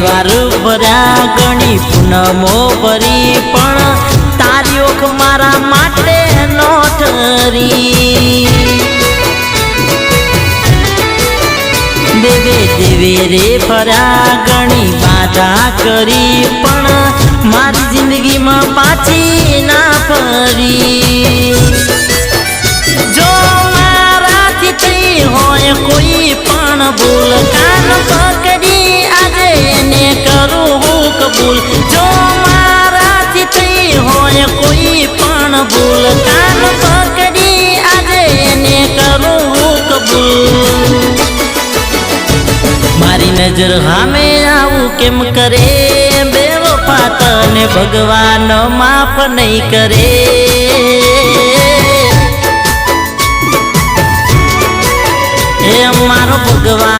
વાર ભર્યા ઘણી પૂનમો ભરી પણ તારી ઓખ મારા માટે નો ઠરી દેવે દેવે રે ફર્યા ઘણી બાધા કરી પણ મારી જિંદગીમાં પાછી ના ફરી જો મારાથી થઈ હોય કોઈ પણ ભૂલ કાન પકડી આજે એને કરું હું કબૂલ જો મારાથી થઈ હોય કોઈ પણ ભૂલ કાન પકડી આજે એને કરું હું કબૂલ મારી નજર સામે આવું કેમ કરે બેવફા તને ભગવાન માફ નહીં કરે એ મારો ભગવાન